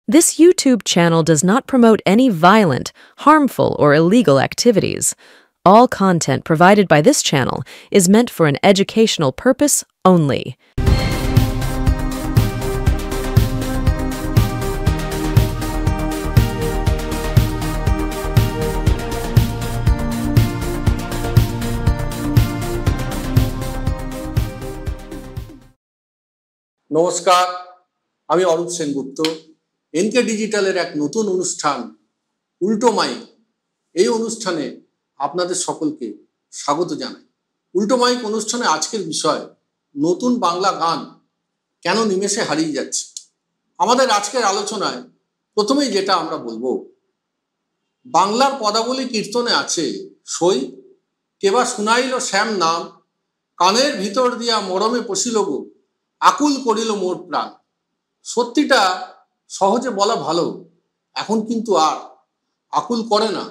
This YouTube channel does not promote any violent, harmful, or illegal activities. All content provided by this channel is meant for an educational purpose only. নমস্কার, আমি Arup Sengupta. NK ডিজিটালের এক নতুন অনুষ্ঠান উল্টো mic, এই অনুষ্ঠানে আপনাদের সকলকে স্বাগত জানাই। উল্টো মাইক অনুষ্ঠানে আজকের বিষয় নতুন বাংলা গান কেন নিমেষে হারিয়ে যাচ্ছে। আমাদের আজকের আলোচনায় প্রথমেই যেটা আমরা বলবো, বাংলার পদাবলী কীর্তনে আছে সই কেবা শুনাইল শ্যাম নাম, কানের ভিতর দিয়া মরমে পশিল গো, আকুল করিল মোর প্রাণ। সত্যিটা সহজে বলা ভালো, এখন কিন্তু আর আকুল করে না,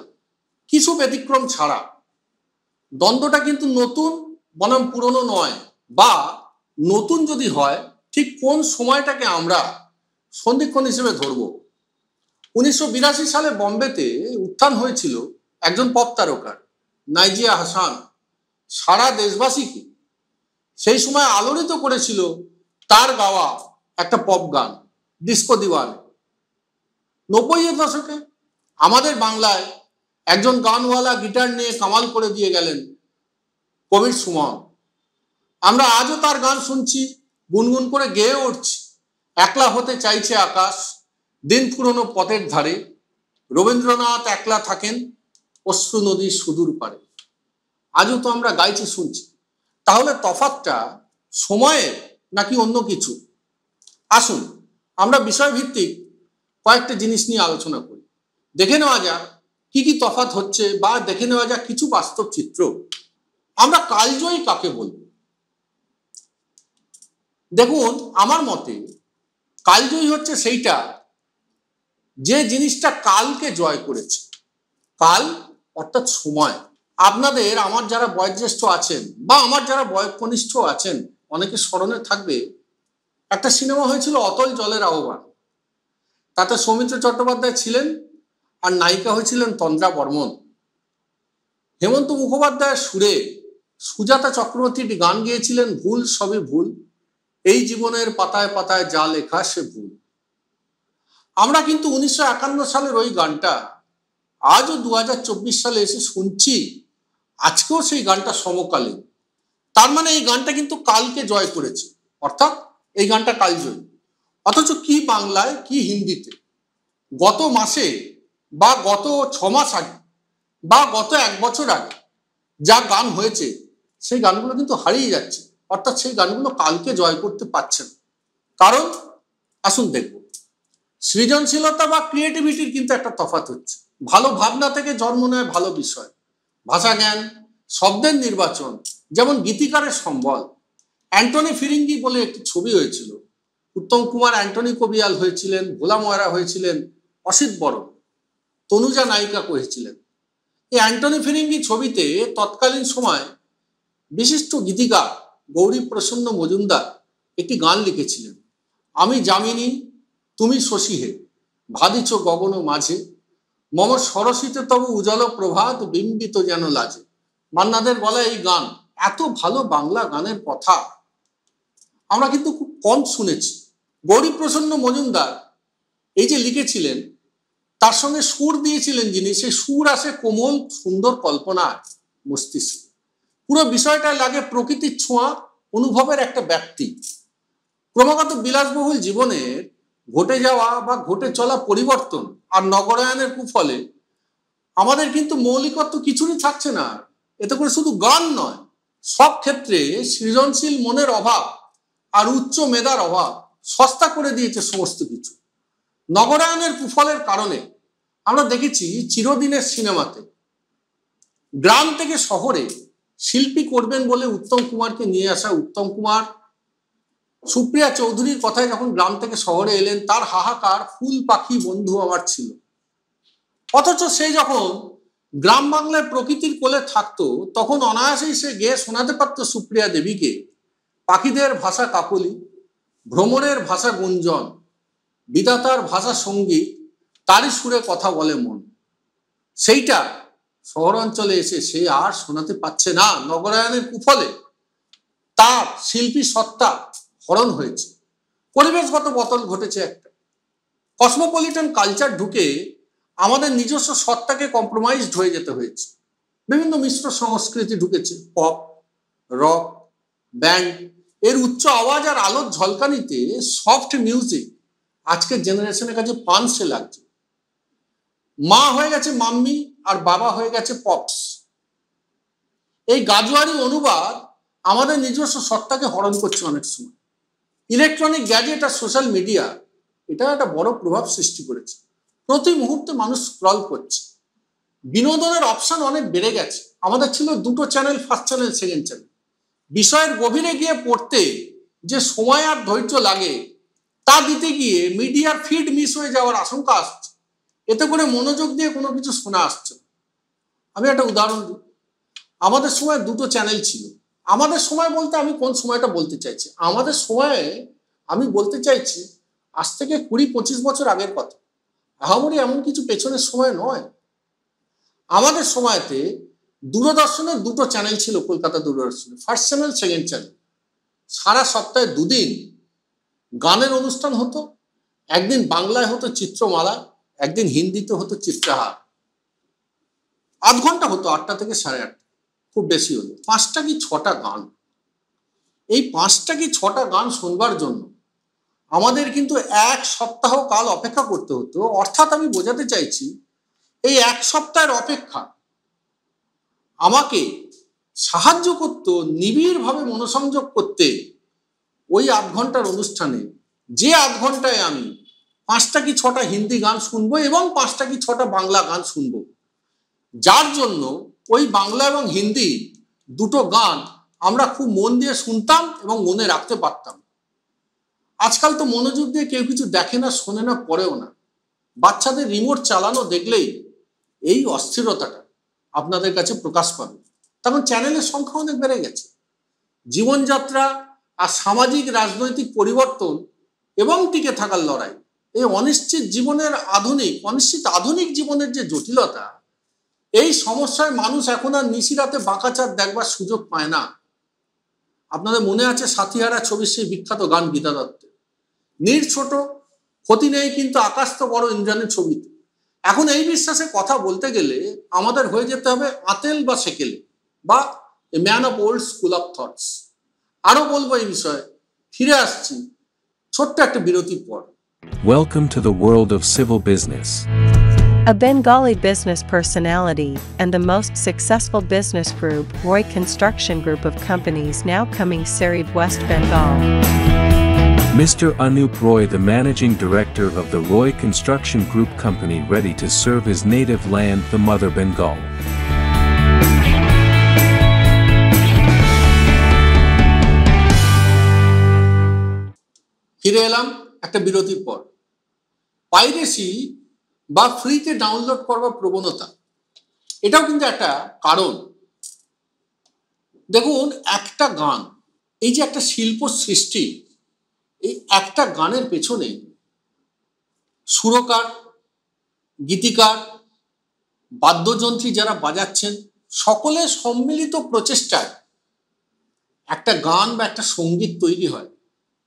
কিছু ব্যতিক্রম ছাড়া। দ্বন্দ্বটা কিন্তু নতুন বনাম পুরনো নয়, বা নতুন যদি হয় ঠিক কোন সময়টাকে আমরা সন্ধিক্ষণ হিসেবে ধরব। 1982 সালে বম্বেতে উত্থান হয়েছিল একজন পপ তারকার, নাইজিয়া হাসান। সারা দেশবাসীকে সেই সময় আলোড়িত করেছিল তার গাওয়া একটা পপ গান, ডিস্কো দিওয়ানে। 90-এর দশকে আমাদের বাংলায় একজন গানওয়ালা গিটার নিয়ে কামাল করে দিয়ে গেলেন, কবির সুমন। আমরা আজও তার গান শুনছি, গুনগুন করে গেয়ে উঠছি। একলা হতে চাইছে আকাশ, দিন পুরনো পথের ধারে, রবীন্দ্রনাথ একলা থাকেন অশ্রু নদীর সুদূর পারে। আজও তো আমরা গাইছি, শুনছি। তাহলে তফাৎটা সময়ের নাকি অন্য কিছু? আসুন আমরা বিষয়ভিত্তিক কয়েকটা জিনিস নিয়ে আলোচনা করি, দেখে নেওয়া যাক কি কি তফাৎ হচ্ছে, বা দেখে নেওয়া যাক কিছু বাস্তব চিত্র। আমরা কালজয়ী কাকে বলবো? দেখুন, আমার মতে কালজয়ী হচ্ছে সেইটা যে জিনিসটা কালকে জয় করেছে। কাল অর্থাৎ সময়। আপনাদের, আমার যারা বয়োজ্যেষ্ঠ আছেন বা আমার যারা বয়োকনিষ্ঠ আছেন, অনেকে স্মরণে থাকবে একটা সিনেমা হয়েছিল অতল জলের আহ্বান। তাতে সৌমিত্র চট্টোপাধ্যায় ছিলেন, আর নায়িকা হয়েছিলেন তন্দ্রা বর্মন। হেমন্ত মুখোপাধ্যায়ের সুরে সুজাতা চক্রবর্তী গান গেয়েছিলেন, ভুল সবই ভুল, এই জীবনের পাতায় পাতায় যা লেখা সে ভুল। আমরা কিন্তু 1951 সালের ওই গানটা আজও 2024 সালে এসে শুনছি, আজকেও সেই গানটা সমকালীন। তার মানে এই গানটা কিন্তু কালকে জয় করেছে, অর্থাৎ এই গানটা কালজয়ী। অথচ কি বাংলায় কি হিন্দিতে গত মাসে বা গত 6 মাস আগে বা গত 1 বছর আগে যা গান হয়েছে, সেই গানগুলো কিন্তু হারিয়ে যাচ্ছে, অর্থাৎ সেই গানগুলো কালকে জয় করতে পারছে না। কারণ আসুন দেখব, সৃজনশীলতা বা ক্রিয়েটিভিটির কিন্তু একটা তফাৎ হচ্ছে। ভালো ভাবনা থেকে জন্ম নেয় ভালো বিষয়, ভাষা জ্ঞান, শব্দের নির্বাচন, যেমন গীতিকারের সম্বল। অ্যান্টনি ফিরিঙ্গি বলে একটি ছবি হয়েছিল, উত্তম কুমার অ্যান্টনি কবিয়াল হয়েছিলেন, ভোলা ময়রা হয়েছিলেন অসিত বড়, তনুজা নায়িকা হয়েছিলেন। এই অ্যান্টনি ফিরিঙ্গি ছবিতে তৎকালীন সময় বিশিষ্ট গীতিকার গৌরী প্রসন্ন মজুমদার একটি গান লিখেছিলেন, আমি যামিনী তুমি শশী হে, ভাদিছ গগন মাঝে, মম সরসিতে তব উজাল প্রভাত বিম্বিত যেন লাজে। মান্নাদের বলা এই গান, এত ভালো বাংলা গানের কথা আমরা কিন্তু খুব কম শুনেছি। গৌরী প্রসন্ন মজুমদার এই যে লিখেছিলেন, তার সঙ্গে সুর দিয়েছিলেন যিনি, সেই সুর আসে কোমল সুন্দর কল্পনার মস্তিষ্কে। পুরো বিষয়টা লাগে প্রকৃতির ছোঁয়া অনুভবের একটা ব্যক্তি। ক্রমাগত বিলাসবহুল জীবনের ঘটে যাওয়া বা ঘটে চলা পরিবর্তন আর নগরায়নের কুফলে আমাদের কিন্তু মৌলিকত্ব কিছুই থাকছে না। এতে করে শুধু গান নয়, সব ক্ষেত্রে সৃজনশীল মনের অভাব আর উচ্চ মেধার অভাব সস্তা করে দিয়েছে সমস্ত কিছু। নগরায়নের কুফলের কারণে আমরা দেখেছি চিরদিনের সিনেমাতে গ্রাম থেকে শহরে শিল্পী করবেন বলে উত্তম কুমারকে নিয়ে আসা, উত্তম কুমার সুপ্রিয়া চৌধুরীর কথায় যখন গ্রাম থেকে শহরে এলেন, তার হাহাকার ফুল পাখি বন্ধু আমার ছিল। অথচ সে যখন গ্রাম বাংলার প্রকৃতির কোলে থাকতো, তখন অনায়াসেই সে গেয়ে শোনাতে পারত সুপ্রিয়া দেবীকে পাখিদের ভাষা কাকলি, ভ্রমণের ভাষা গুঞ্জন, বিধাতার ভাষা সঙ্গীত, তারই সুরে কথা বলে মন, সেইটা শহরাঞ্চলে এসে সে আর শোনাতে পাচ্ছে না। নগরায়নের কুফলে তার শিল্পী সত্তা হরণ হয়েছে, পরিবেশগত বদল ঘটেছে। একটা কসমোপলিটন কালচার ঢুকে আমাদের নিজস্ব সত্তাকে কম্প্রোমাইজড হয়ে যেতে হয়েছে। বিভিন্ন মিশ্র সংস্কৃতি ঢুকেছে, পপ, রক, ব্যান্ড, এর উচ্চ আওয়াজ আর আলোর ঝলকানিতে সফট মিউজিক আজকের জেনারেশনের কাছে পানসে লাগছে। মা হয়ে গেছে মাম্মি আর বাবা হয়ে গেছে পপস। এই গাজোয়ারি অনুবাদ আমাদের নিজস্ব সত্তাকে হরণ করছে অনেক সময়। ইলেকট্রনিক গ্যাজেট আর সোশ্যাল মিডিয়া এটা একটা বড় প্রভাব সৃষ্টি করেছে। প্রতি মুহূর্তে মানুষ স্ক্রল করছে, বিনোদনের অপশন অনেক বেড়ে গেছে। আমাদের ছিল দুটো channel, first channel, second channel. বিষয়ের গভীরে গিয়ে পড়তে যে সময় আর ধৈর্য লাগে তা দিতে গিয়ে মিডিয়ার ফিড মিস হয়ে যাওয়ার আশঙ্কা আসছে, এতে করে মনোযোগ দিয়ে কোনো কিছু শোনা আসছে। আমি একটা উদাহরণ দিই। আমাদের সময় দুটো চ্যানেল ছিল। আমাদের সময় বলতে আমি কোন সময়টা বলতে চাইছি, আমাদের সময়ে আমি বলতে চাইছি আজ থেকে 20-25 বছর আগের কথা। আহামরি এমন কিছু পেছনের সময় নয়। আমাদের সময়তে দূরদর্শনের দুটো চ্যানেল ছিল, কলকাতা দূরদর্শনে, ফার্স্ট চ্যানেল, সেকেন্ড চ্যানেল। সারা সপ্তাহে দুদিন গানের অনুষ্ঠান হতো। একদিন বাংলায় হতো চিত্রমালা, একদিন হিন্দিতে হতো চিত্রহার। 8 ঘন্টা হতো, 8টা থেকে 8:30, খুব বেশি হলো 5টা কি 6টা গান। এই 5টা কি 6টা গান শুনবার জন্য আমাদের কিন্তু 1 সপ্তাহ কাল অপেক্ষা করতে হতো। অর্থাৎ আমি বোঝাতে চাইছি, এই 1 সপ্তাহের অপেক্ষা আমাকে সাহায্য করতো নিবিড়ভাবে মনোসংযোগ করতে ওই 8 ঘন্টার অনুষ্ঠানে। যে 8 ঘন্টায় আমি 5টা কি 6টা হিন্দি গান শুনবো এবং 5টা কি 6টা বাংলা গান শুনবো, যার জন্য ওই বাংলা এবং হিন্দি দুটো গান আমরা খুব মন দিয়ে শুনতাম এবং মনে রাখতে পারতাম। আজকাল তো মনোযোগ দিয়ে কেউ কিছু দেখে না, শোনে না, পড়েও না। বাচ্চাদের রিমোট চালানো দেখলেই এই অস্থিরতাটা আপনাদের কাছে প্রকাশ পাবে। তখন চ্যানেলের সংখ্যা অনেক বেড়ে গেছে। জীবনযাত্রা আর সামাজিক রাজনৈতিক পরিবর্তন এবং টিকে থাকার লড়াই, এই অনিশ্চিত আধুনিক জীবনের যে জটিলতা, এই সমস্যায় মানুষ এখন আর নিশিরাতে বাঁকা চাঁদ দেখবার সুযোগ পায় না। আপনাদের মনে আছে সাথীহারা ছবির সেই বিখ্যাত গান গীতা দত্তের, নীর ছোট ক্ষতি নেই কিন্তু আকাশ তো বড় ইন্দ্রাণীর ছবিতে। এখন এই বিশ্বাসে কথা বলতে গেলে আমাদের হয়ে যেতে হবে আতেল বা সেকেলে, বা a man of old school of thoughts. আরো বলবো এই বিষয়ে, ফিরে আসছি ছোট্ট একটা বিরতির পর। Welcome to the world of civil business. A Bengali business personality and the most successful business group, Roy Construction Group of companies, now coming Sarib, West Bengal. Mr. Anup Roy, the managing director of the Roy Construction Group company, ready to serve his native land, the mother Bengal. ফিরে এলাম একটা বিরতির পর। Piracy বা ফ্রিতে download করবার প্রবণতা, এটাও কিন্তু একটা কারণ। দেখুন, একটা গান, এই যে একটা শিল্প সৃষ্টি, এই একটা গানের পেছনে সুরকার, গীতিকার, বাদ্যযন্ত্রী যারা বাজাচ্ছেন, সকলের সম্মিলিত প্রচেষ্টায় একটা গান বা একটা সঙ্গীত তৈরি হয়,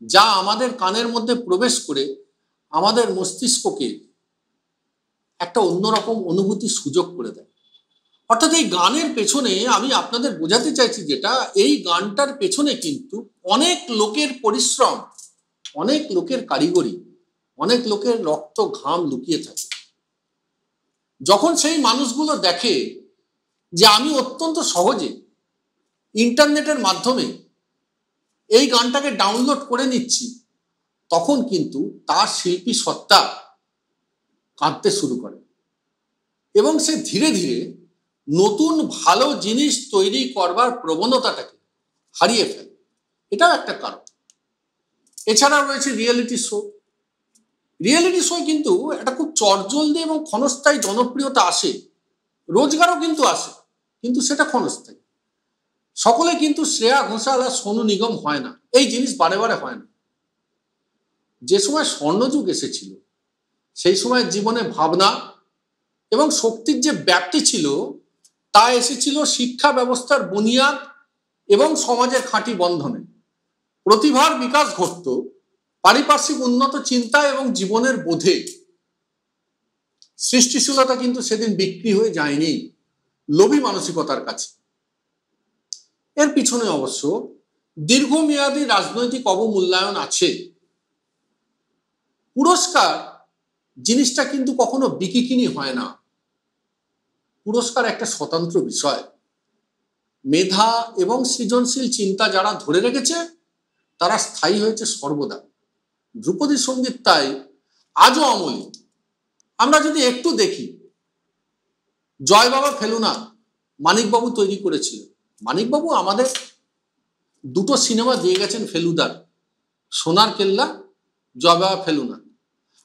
যা আমাদের কানের মধ্যে প্রবেশ করে আমাদের মস্তিষ্ককে একটা অন্যরকম অনুভূতির সুযোগ করে দেয়। অর্থাৎ এই গানের পেছনে আমি আপনাদের বোঝাতে চাইছি যেটা, এই গানটার পেছনে কিন্তু অনেক লোকের পরিশ্রম, অনেক লোকের কারিগরি, অনেক লোকের রক্ত ঘাম লুকিয়ে থাকে। যখন সেই মানুষগুলো দেখে যে আমি অত্যন্ত সহজে ইন্টারনেটের মাধ্যমে এই গানটাকে ডাউনলোড করে নিচ্ছি, তখন কিন্তু তার শিল্পী সত্তা কাঁদতে শুরু করে এবং সে ধীরে ধীরে নতুন ভালো জিনিস তৈরি করবার প্রবণতাটাকে হারিয়ে ফেলে। এটাও একটা কারণ। এছাড়াও রয়েছে রিয়েলিটি শো। রিয়েলিটি শো কিন্তু একটা খুব চটজলদি এবং ক্ষণস্থায়ী জনপ্রিয়তা আসে, রোজগারও কিন্তু আসে, কিন্তু সেটা ক্ষণস্থায়ী। সকলে কিন্তু শ্রেয়া ঘোষাল আর সোনু নিগম হয় না, এই জিনিস বারে বারে হয় না। যে সময় স্বর্ণযুগ এসেছিল, সেই সময় জীবনে ভাবনা এবং শক্তির যে ব্যাপ্তি ছিল তা এসেছিল শিক্ষা ব্যবস্থার বুনিয়াদ এবং সমাজের খাঁটি বন্ধনে। প্রতিভার বিকাশ ঘটত পারিপার্শ্বিক উন্নত চিন্তা এবং জীবনের বোধে। সৃষ্টিশীলতা কিন্তু সেদিন বিক্রি হয়ে যায়নি লোভী মানসিকতার কাছে। এর পিছনে অবশ্য দীর্ঘমেয়াদী রাজনৈতিক অবমূল্যায়ন আছে। পুরস্কার জিনিসটা কিন্তু কখনো বিকিকিনি হয় না। পুরস্কার একটা স্বতন্ত্র বিষয়। মেধা এবং সৃজনশীল চিন্তা যারা ধরে রেখেছে তারা স্থায়ী হয়েছে সর্বদা। ধ্রুপদী সঙ্গীত তাই আজও অমলিন। আমরা যদি একটু দেখি, জয় বাবা ফেলুনা মানিকবাবু তৈরি করেছিলেন। মানিকবাবু আমাদের দুটো সিনেমা দিয়ে গেছেন ফেলুদার, সোনার কেল্লা, জয় বাবা ফেলুনা।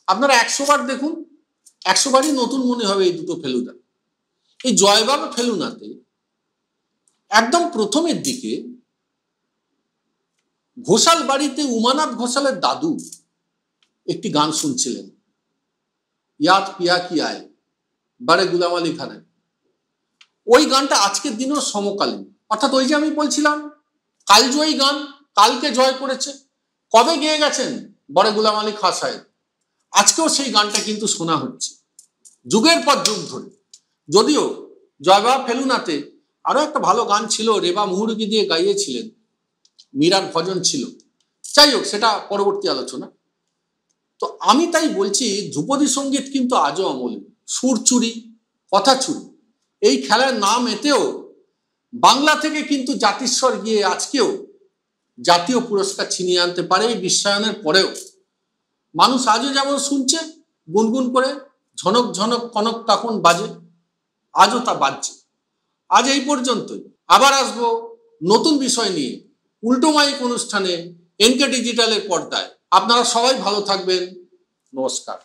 আপনারা 100 বার দেখুন, 100 বারই নতুন মনে হবে এই দুটো ফেলুদা। এই জয় বাবা ফেলুনাতে একদম প্রথমের দিকে ঘোষাল বাড়িতে উমানাথ ঘোষালের দাদু একটি গান শুনছিলেন, ইয়াদ পিয়া কি আয় বারে গুলাম আলী খানের। ওই গানটা আজকের দিনেও সমকালীন। অর্থাৎ ওই যে আমি বলছিলাম কালজয়ী গান, কালকে জয় করেছে। কবে গেয়ে গেছেন বড় গুলাম আলী খাঁ সাহেব, আজকেও সেই গানটা কিন্তু শোনা হচ্ছে যুগের পর যুগ ধরে। যদিও জয়বাবা ফেলুনাতে আরো একটা ভালো গান ছিল, রেবা মুহুরগি দিয়ে গাইয়েছিলেন, মীরার ভজন ছিল। যাই হোক, সেটা পরবর্তী আলোচনা। তো আমি তাই বলছি, ধ্রুপদী সঙ্গীত কিন্তু আজও অমলিন। সুর চুরি, কথা চুরি, এই খেলার নাম এতেও বাংলা থেকে কিন্তু জাতিস্বর গিয়ে আজকেও জাতীয় পুরস্কার ছিনিয়ে আনতে পারে। এই বিশ্বায়নের পরেও মানুষ আজও যেমন শুনছে গুনগুন করে, ঝনক ঝনক কনক তখন বাজে, আজও তা বাজছে। আজ এই পর্যন্তই। আবার আসবো নতুন বিষয় নিয়ে উল্টো মাইক অনুষ্ঠানে এনকে ডিজিটালের পর্দায়। আপনারা সবাই ভালো থাকবেন। নমস্কার।